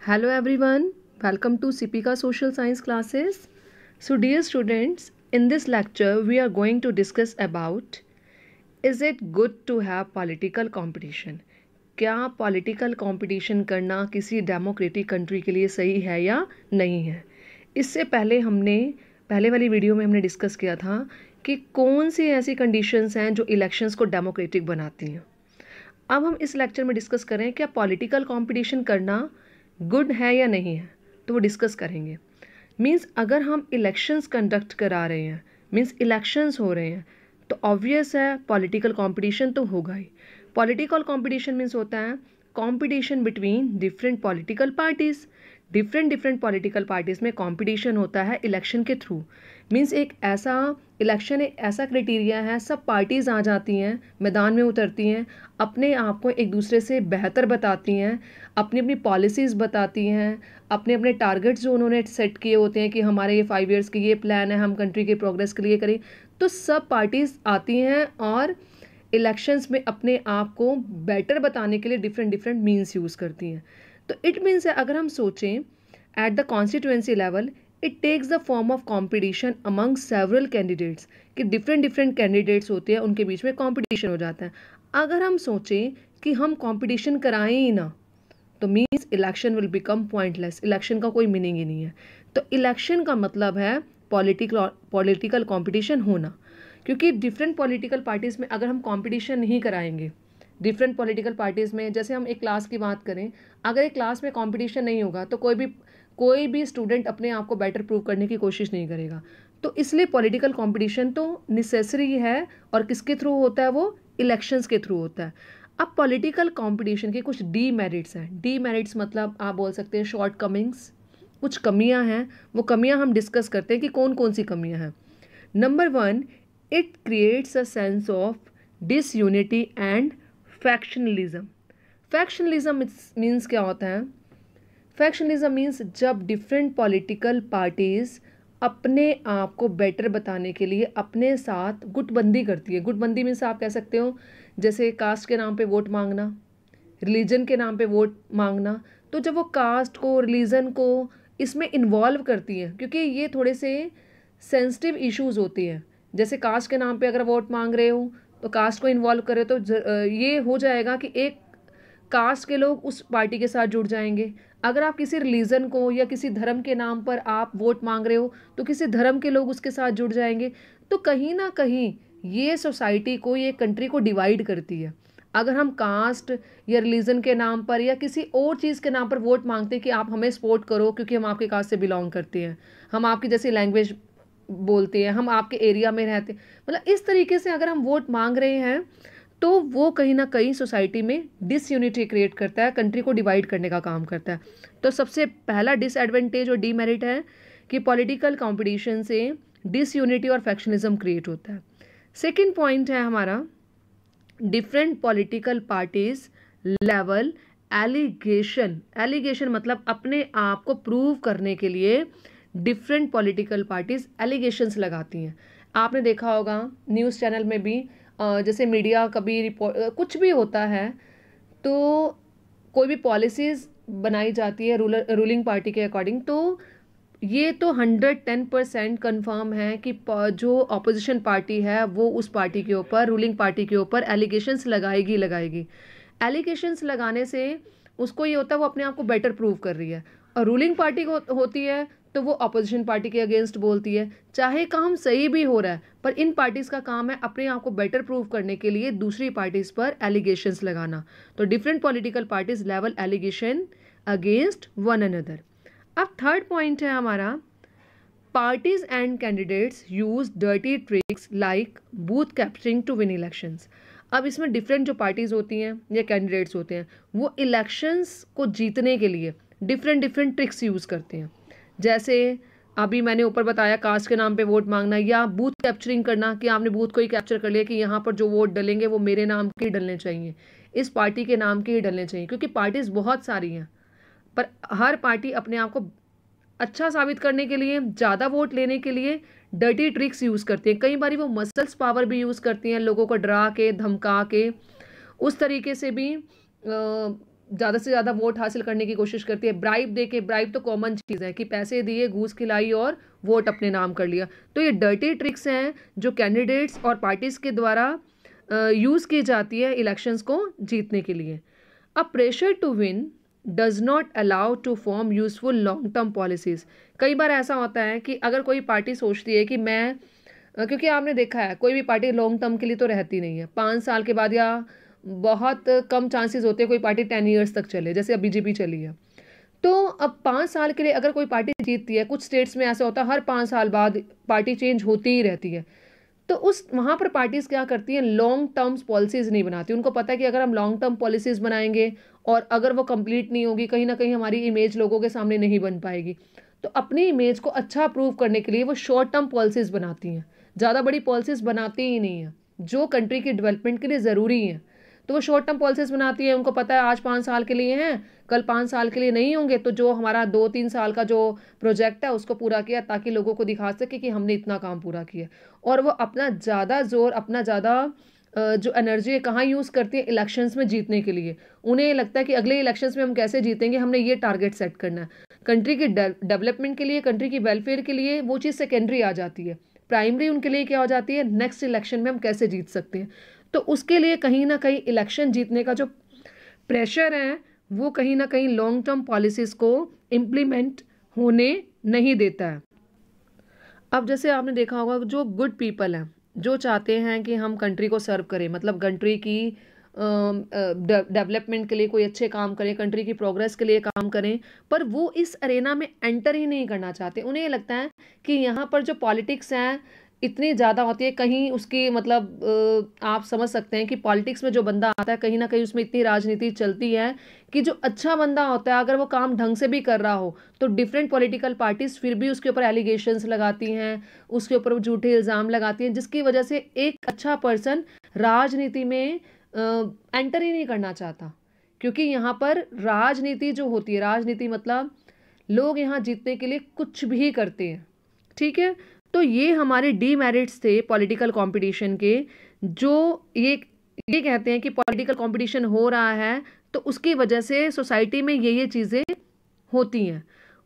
Hello everyone, welcome to Sipika Social Science classes. So dear students, in this lecture we are going to discuss about is it good to have political competition? क्या political competition करना किसी democratic country के लिए सही है या नहीं है? इससे पहले पहले वाली वीडियो में हमने डिस्कस किया था कि कौन सी ऐसी कंडीशंस हैं जो इलेक्शंस को डेमोक्रेटिक बनाती हैं। अब हम इस लेक्चर में डिस्कस करें क्या पॉलिटिकल कंपटीशन करना गुड है या नहीं है, तो वो डिस्कस करेंगे। मींस अगर हम इलेक्शंस कंडक्ट करा रहे हैं, मींस इलेक्शंस हो रहे हैं, तो ऑब्वियस है पॉलिटिकल कंपटीशन तो होगा ही। पॉलिटिकल कंपटीशन मींस होता है competition between different political parties. Different political parties में कंपटीशन होता है इलेक्शन के थ्रू। मींस एक ऐसा क्राइटेरिया है, सब पार्टीज़ आ जाती हैं, मैदान में उतरती हैं, अपने आप को एक दूसरे से बेहतर बताती हैं, अपनी अपनी पॉलिसीज़ बताती हैं, अपने अपने टारगेट्स जो उन्होंने सेट किए होते हैं कि हमारे ये 5 ईयर्स की ये प्लान है, हम कंट्री के प्रोग्रेस के लिए करें। तो सब पार्टीज़ आती हैं और इलेक्शंस में अपने आप को बेटर बताने के लिए डिफरेंट मीन्स यूज़ करती हैं। तो इट मीन्स है अगर हम सोचें at the constituency level it takes the form of competition among several candidates, कि डिफरेंट कैंडिडेट्स होते हैं, उनके बीच में कॉम्पिटिशन हो जाता है। अगर हम सोचें कि हम कॉम्पिटिशन कराएं ही ना, तो means election will become pointless, election का कोई मीनिंग ही नहीं है। तो इलेक्शन का मतलब है पॉलिटिकल कंपटीशन होना, क्योंकि डिफरेंट पॉलिटिकल पार्टीज़ में अगर हम कंपटीशन नहीं कराएंगे, डिफरेंट पॉलिटिकल पार्टीज़ में, जैसे हम एक क्लास की बात करें, अगर एक क्लास में कंपटीशन नहीं होगा तो कोई भी स्टूडेंट अपने आप को बेटर प्रूव करने की कोशिश नहीं करेगा। तो इसलिए पॉलिटिकल कंपटीशन तो नेसेसरी है, और किसके थ्रू होता है? वो इलेक्शंस के थ्रू होता है। अब पॉलिटिकल कंपटीशन के कुछ डीमेरिट्स हैं। डीमेरिट्स मतलब आप बोल सकते हैं शॉर्ट कमिंग्स, कुछ कमियां हैं। वो कमियां हम डिस्कस करते हैं कि कौन कौन सी कमियां हैं। Number 1, it creates a sense of disunity and factionalism. Factionalism means क्या होता है? फैक्शनलिज्म मीन्स जब डिफरेंट पॉलिटिकल पार्टीज़ अपने आप को बेटर बताने के लिए अपने साथ गुटबंदी करती है। गुटबंदी मीन्स आप कह सकते हो जैसे कास्ट के नाम पे वोट मांगना, रिलीजन के नाम पे वोट मांगना। तो जब वो कास्ट को, रिलीजन को इसमें इन्वॉल्व करती हैं, क्योंकि ये थोड़े से सेंसिटिव इश्यूज़ होते हैं। जैसे कास्ट के नाम पे अगर वोट मांग रहे हो तो कास्ट को इन्वॉल्व करे तो ये हो जाएगा कि एक कास्ट के लोग उस पार्टी के साथ जुड़ जाएंगे। अगर आप किसी रिलीजन को या किसी धर्म के नाम पर आप वोट मांग रहे हो तो किसी धर्म के लोग उसके साथ जुड़ जाएंगे। तो कहीं ना कहीं ये सोसाइटी को, ये कंट्री को डिवाइड करती है। अगर हम कास्ट या रिलीजन के नाम पर या किसी और चीज़ के नाम पर वोट मांगते हैं कि आप हमें सपोर्ट करो क्योंकि हम आपके कास्ट से बिलोंग करते हैं, हम आपकी जैसी लैंग्वेज बोलते हैं, हम आपके एरिया में रहते हैं, मतलब इस तरीके से अगर हम वोट मांग रहे हैं तो वो कहीं ना कहीं सोसाइटी में डिसयूनिटी क्रिएट करता है, कंट्री को डिवाइड करने का काम करता है। तो सबसे पहला डिसएडवांटेज और डीमेरिट है कि पॉलिटिकल कंपटीशन से डिसयूनिटी और फैक्शनिज्म क्रिएट होता है। सेकंड पॉइंट है हमारा different political parties level allegation. Allegation मतलब अपने आप को प्रूव करने के लिए डिफरेंट पॉलिटिकल पार्टीज एलिगेशंस लगाती हैं। आपने देखा होगा न्यूज़ चैनल में भी, जैसे मीडिया कभी रिपोर्ट कुछ भी होता है तो कोई भी पॉलिसीज़ बनाई जाती है रूलिंग पार्टी के अकॉर्डिंग, तो ये तो 110% कन्फर्म है कि जो अपोजिशन पार्टी है वो उस पार्टी के ऊपर, रूलिंग पार्टी के ऊपर एलिगेशंस लगाएगी। एलिगेशंस लगाने से उसको ये होता है वो अपने आप को बेटर प्रूव कर रही है, और रूलिंग पार्टी होती है तो वो अपोजिशन पार्टी के अगेंस्ट बोलती है। चाहे काम सही भी हो रहा है, पर इन पार्टीज़ का काम है अपने आप को बेटर प्रूव करने के लिए दूसरी पार्टीज़ पर एलिगेशंस लगाना। तो different political parties level allegation against one another. अब थर्ड पॉइंट है हमारा parties and candidates use dirty tricks like booth capturing to win elections. अब इसमें डिफरेंट जो पार्टीज होती हैं या कैंडिडेट्स होते हैं वो इलेक्शंस को जीतने के लिए डिफरेंट ट्रिक्स यूज़ करते हैं। जैसे अभी मैंने ऊपर बताया कास्ट के नाम पे वोट मांगना या बूथ कैप्चरिंग करना, कि आपने बूथ को ही कैप्चर कर लिया कि यहाँ पर जो वोट डलेंगे वो मेरे नाम के ही डलने चाहिए, इस पार्टी के नाम के ही डलने चाहिए, क्योंकि पार्टीज़ बहुत सारी हैं पर हर पार्टी अपने आप को अच्छा साबित करने के लिए, ज़्यादा वोट लेने के लिए डर्टी ट्रिक्स यूज़ करती हैं। कई बार वो मसल्स पावर भी यूज़ करती हैं, लोगों को डरा के धमका के उस तरीके से भी ज़्यादा से ज़्यादा वोट हासिल करने की कोशिश करती है। ब्राइब दे के, ब्राइब तो कॉमन चीज़ है कि पैसे दिए, घूस खिलाई और वोट अपने नाम कर लिया। तो ये डर्टी ट्रिक्स हैं जो कैंडिडेट्स और पार्टीज़ के द्वारा यूज़ की जाती है इलेक्शंस को जीतने के लिए। A pressure to win does not allow to form useful long term policies. कई बार ऐसा होता है कि अगर कोई पार्टी सोचती है कि मैं क्योंकि आपने देखा है कोई भी पार्टी लॉन्ग टर्म के लिए तो रहती नहीं है। 5 साल के बाद या बहुत कम चांसेस होते हैं कोई पार्टी 10 ईयर्स तक चले, जैसे अब बीजेपी चली है। तो अब 5 साल के लिए अगर कोई पार्टी जीतती है, कुछ स्टेट्स में ऐसा होता है हर 5 साल बाद पार्टी चेंज होती ही रहती है। तो उस वहाँ पर पार्टीज़ क्या करती हैं, लॉन्ग टर्म्स पॉलिसीज़ नहीं बनाती। उनको पता है कि अगर हम लॉन्ग टर्म पॉलिसीज़ बनाएंगे और अगर वो कंप्लीट नहीं होगी, कहीं ना कहीं हमारी इमेज लोगों के सामने नहीं बन पाएगी। तो अपनी इमेज को अच्छा प्रूव करने के लिए वो शॉर्ट टर्म पॉलिसीज़ बनाती हैं, ज़्यादा बड़ी पॉलिसीज़ बनाती ही नहीं है जो कंट्री की डेवलपमेंट के लिए ज़रूरी हैं। तो वो शॉर्ट टर्म पॉलिसीज़ बनाती है। उनको पता है आज 5 साल के लिए हैं, कल 5 साल के लिए नहीं होंगे, तो जो हमारा 2-3 साल का जो प्रोजेक्ट है उसको पूरा किया ताकि लोगों को दिखा सके कि हमने इतना काम पूरा किया। और वो अपना ज़्यादा जोर, अपना ज़्यादा जो एनर्जी है कहाँ यूज़ करती है, इलेक्शंस में जीतने के लिए। उन्हें लगता है कि अगले इलेक्शंस में हम कैसे जीतेंगे, हमने ये टारगेट सेट करना है। कंट्री की डेवलपमेंट के लिए, कंट्री की वेलफेयर के लिए वो चीज़ सेकेंडरी आ जाती है। प्राइमरी उनके लिए क्या हो जाती है, नेक्स्ट इलेक्शन में हम कैसे जीत सकते हैं। तो उसके लिए कहीं ना कहीं इलेक्शन जीतने का जो प्रेशर है वो कहीं ना कहीं लॉन्ग टर्म पॉलिसीज़ को इम्प्लीमेंट होने नहीं देता है। अब जैसे आपने देखा होगा जो गुड पीपल हैं, जो चाहते हैं कि हम कंट्री को सर्व करें, मतलब कंट्री की डेवलपमेंट के लिए कोई अच्छे काम करें, कंट्री की प्रोग्रेस के लिए काम करें, पर वो इस अरेना में एंटर ही नहीं करना चाहते। उन्हें ये लगता है कि यहाँ पर जो पॉलिटिक्स हैं इतनी ज़्यादा होती है, कहीं उसकी मतलब आप समझ सकते हैं कि पॉलिटिक्स में जो बंदा आता है कहीं ना कहीं उसमें इतनी राजनीति चलती है कि जो अच्छा बंदा होता है अगर वो काम ढंग से भी कर रहा हो तो डिफरेंट पॉलिटिकल पार्टीज फिर भी उसके ऊपर एलिगेशंस लगाती हैं, उसके ऊपर वो झूठे इल्ज़ाम लगाती हैं, जिसकी वजह से एक अच्छा पर्सन राजनीति में एंटर ही नहीं करना चाहता। क्योंकि यहाँ पर राजनीति जो होती है, राजनीति मतलब लोग यहाँ जीतने के लिए कुछ भी करते हैं, ठीक है। तो ये हमारे डीमेरिट्स थे पॉलिटिकल कंपटीशन के, जो ये कहते हैं कि पॉलिटिकल कंपटीशन हो रहा है तो उसकी वजह से सोसाइटी में ये चीज़ें होती हैं।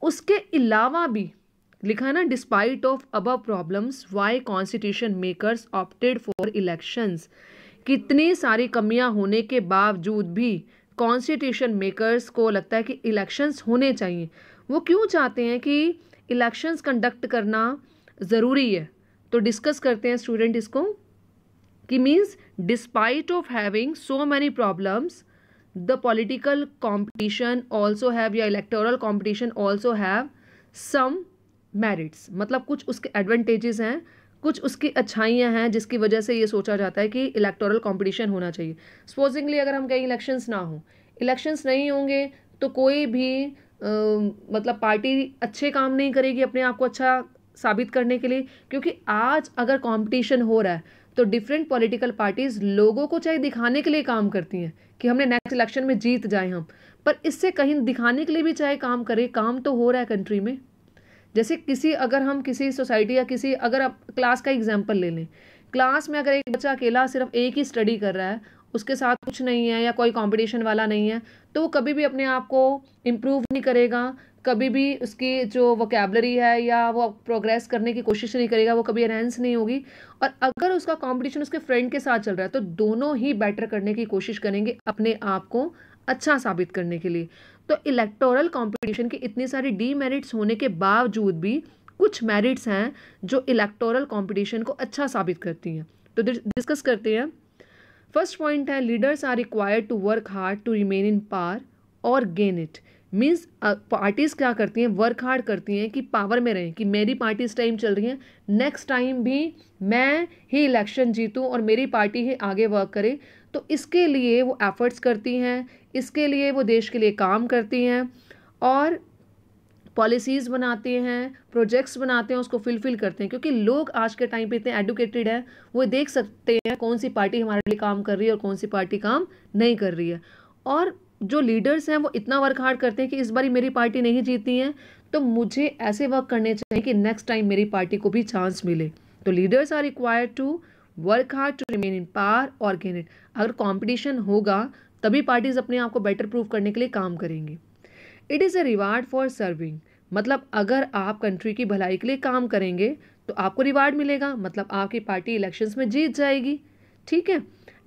उसके अलावा भी लिखा है ना, despite of above problems why constitution makers opted for elections. कितनी सारी कमियां होने के बावजूद भी कॉन्स्टिट्यूशन मेकर्स को लगता है कि इलेक्शंस होने चाहिए। वो क्यों चाहते हैं कि इलेक्शंस कंडक्ट करना ज़रूरी है? तो डिस्कस करते हैं स्टूडेंट इसको कि means despite of having so many problems the political competition also have, या electoral competition also have some merits. मतलब कुछ उसके एडवांटेजेस हैं, कुछ उसकी अच्छाइयाँ हैं जिसकी वजह से ये सोचा जाता है कि इलेक्टोरल कंपटीशन होना चाहिए। सपोजिंगली अगर हम कहीं इलेक्शंस ना हो, इलेक्शंस नहीं होंगे तो कोई भी मतलब पार्टी अच्छे काम नहीं करेगी अपने आप को अच्छा साबित करने के लिए। क्योंकि आज अगर कंपटीशन हो रहा है तो डिफरेंट पॉलिटिकल पार्टीज लोगों को चाहे दिखाने के लिए काम करती हैं कि हमने नेक्स्ट इलेक्शन में जीत जाए हम, पर इससे कहीं दिखाने के लिए भी चाहे काम करे, काम तो हो रहा है कंट्री में। जैसे अगर हम किसी सोसाइटी या किसी, अगर आप क्लास का एग्जांपल ले लें, क्लास में अगर एक बच्चा अकेला सिर्फ एक ही स्टडी कर रहा है, उसके साथ कुछ नहीं है या कोई कंपटीशन वाला नहीं है, तो वो कभी भी अपने आप को इम्प्रूव नहीं करेगा, कभी भी उसकी जो वोकैबलरी है या वो प्रोग्रेस करने की कोशिश नहीं करेगा, वो कभी एनहेंस नहीं होगी। और अगर उसका कंपटीशन उसके फ्रेंड के साथ चल रहा है तो दोनों ही बेटर करने की कोशिश करेंगे अपने आप को अच्छा साबित करने के लिए। तो इलेक्टोरल कंपटीशन की इतनी सारी डीमेरिट्स होने के बावजूद भी कुछ मेरिट्स हैं जो इलेक्टोरल कंपटीशन को अच्छा साबित करती हैं। तो डिस्कस करते हैं। फर्स्ट पॉइंट है, leaders are required to work hard to remain in power और गेन इट। मीन्स पार्टीज़ क्या करती हैं, वर्क हार्ड करती हैं कि पावर में रहें, कि मेरी पार्टी इस टाइम चल रही है, नेक्स्ट टाइम भी मैं ही इलेक्शन जीतूं और मेरी पार्टी ही आगे वर्क करे। तो इसके लिए वो एफर्ट्स करती हैं, इसके लिए वो देश के लिए काम करती हैं और पॉलिसीज़ बनाते हैं, प्रोजेक्ट्स बनाते हैं, उसको फिलफिल करते हैं। क्योंकि लोग आज के टाइम पे इतने एडुकेटेड हैं, वो देख सकते हैं कौन सी पार्टी हमारे लिए काम कर रही है और कौन सी पार्टी काम नहीं कर रही है। और जो लीडर्स हैं वो इतना वर्क हार्ड करते हैं कि इस बारी मेरी पार्टी नहीं जीती है तो मुझे ऐसे वर्क करने चाहिए कि नेक्स्ट टाइम मेरी पार्टी को भी चांस मिले। तो leaders are required to work hard to remain in power और गेन इट। अगर कंपटीशन होगा तभी पार्टीज अपने आप को बेटर प्रूव करने के लिए काम करेंगी। It is a reward for serving, मतलब अगर आप कंट्री की भलाई के लिए काम करेंगे तो आपको रिवार्ड मिलेगा, मतलब आपकी पार्टी इलेक्शंस में जीत जाएगी। ठीक है।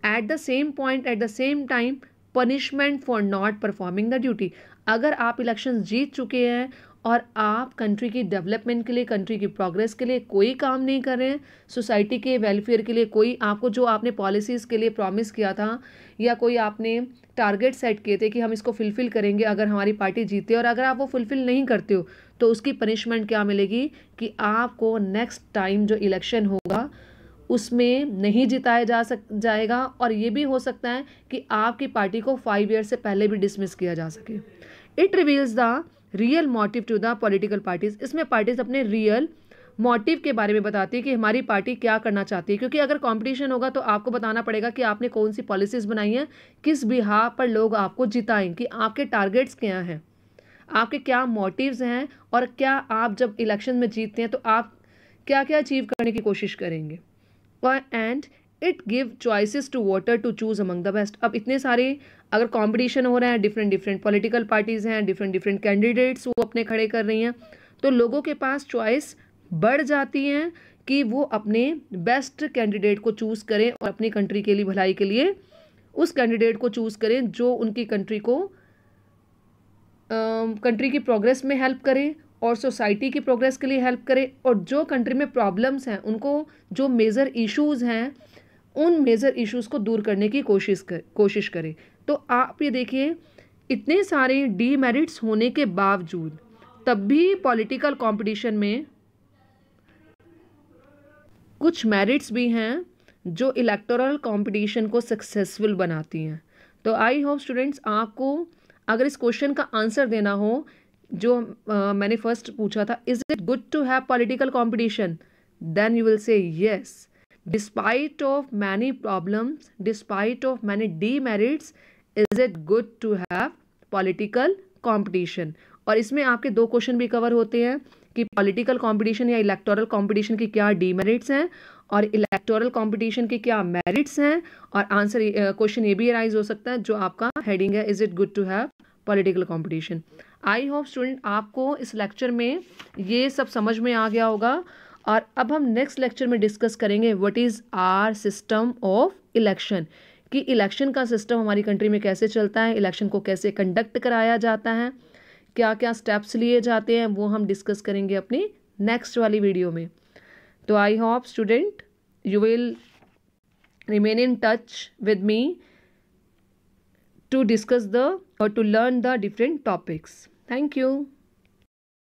At the same point, at the same time, punishment for not performing the duty. अगर आप इलेक्शन जीत चुके हैं और आप कंट्री की डेवलपमेंट के लिए, कंट्री की प्रोग्रेस के लिए कोई काम नहीं कर रहे हैं, सोसाइटी के वेलफेयर के लिए कोई आपको जो आपने पॉलिसीज़ के लिए प्रॉमिस किया था या कोई आपने टारगेट सेट किए थे कि हम इसको फुलफ़िल करेंगे अगर हमारी पार्टी जीते, और अगर आप वो फुलफ़िल नहीं करते हो तो उसकी पनिशमेंट क्या मिलेगी कि आपको नेक्स्ट टाइम जो इलेक्शन होगा उसमें नहीं जिताया जाएगा, और ये भी हो सकता है कि आपकी पार्टी को 5 ईयर से पहले भी डिसमिस किया जा सके। It reveals the real motive to the political parties. इसमें पार्टीज अपने रियल मोटिव के बारे में बताती है कि हमारी पार्टी क्या करना चाहती है, क्योंकि अगर कंपटीशन होगा तो आपको बताना पड़ेगा कि आपने कौन सी पॉलिसीज बनाई हैं, किस बिहाफ पर लोग आपको जिताएं, कि आपके टारगेट्स क्या हैं, आपके क्या मोटिव्स हैं, और क्या आप जब इलेक्शन में जीतते हैं तो आप क्या क्या अचीव करने की कोशिश करेंगे। And it give choices to voter to choose among the best. अब इतने सारे अगर कंपटीशन हो रहा है, डिफरेंट डिफरेंट पॉलिटिकल पार्टीज़ हैं, डिफरेंट डिफरेंट कैंडिडेट्स वो अपने खड़े कर रही हैं, तो लोगों के पास चॉइस बढ़ जाती हैं कि वो अपने बेस्ट कैंडिडेट को चूज़ करें और अपनी कंट्री के लिए, भलाई के लिए उस कैंडिडेट को चूज़ करें जो उनकी कंट्री को कंट्री की प्रोग्रेस में हेल्प करे और सोसाइटी की प्रोग्रेस के लिए हेल्प करे, और जो कंट्री में प्रॉब्लम्स हैं उनको, जो मेजर इश्यूज़ हैं उन मेजर इश्यूज़ को दूर करने की कोशिश करे। तो आप ये देखिए, इतने सारे डीमेरिट्स होने के बावजूद तब भी पॉलिटिकल कंपटीशन में कुछ मेरिट्स भी हैं जो इलेक्टोरल कंपटीशन को सक्सेसफुल बनाती हैं। तो आई होप स्टूडेंट्स, आपको अगर इस क्वेश्चन का आंसर देना हो जो मैंने फर्स्ट पूछा था, is it good to have political competition, then you will say yes, despite of many problems, despite of many demerits, is it good to have political competition. और इसमें आपके 2 क्वेश्चन भी कवर होते हैं कि पॉलिटिकल कंपटीशन या electoral competition की क्या डीमेरिट्स हैं और इलेक्टोरल कंपटीशन के क्या मेरिट्स हैं, और आंसर क्वेश्चन ये भी राइज हो सकता है जो आपका हेडिंग है, is it good to have political competition. I hope student आपको इस लेक्चर में ये सब समझ में आ गया होगा, और अब हम नेक्स्ट लेक्चर में डिस्कस करेंगे what is our system of election, कि इलेक्शन का सिस्टम हमारी कंट्री में कैसे चलता है, इलेक्शन को कैसे कंडक्ट कराया जाता है, क्या क्या स्टेप्स लिए जाते हैं, वो हम डिस्कस करेंगे अपनी नेक्स्ट वाली वीडियो में। तो आई hope student you will remain in touch with me to discuss or to learn the different topics. Thank you.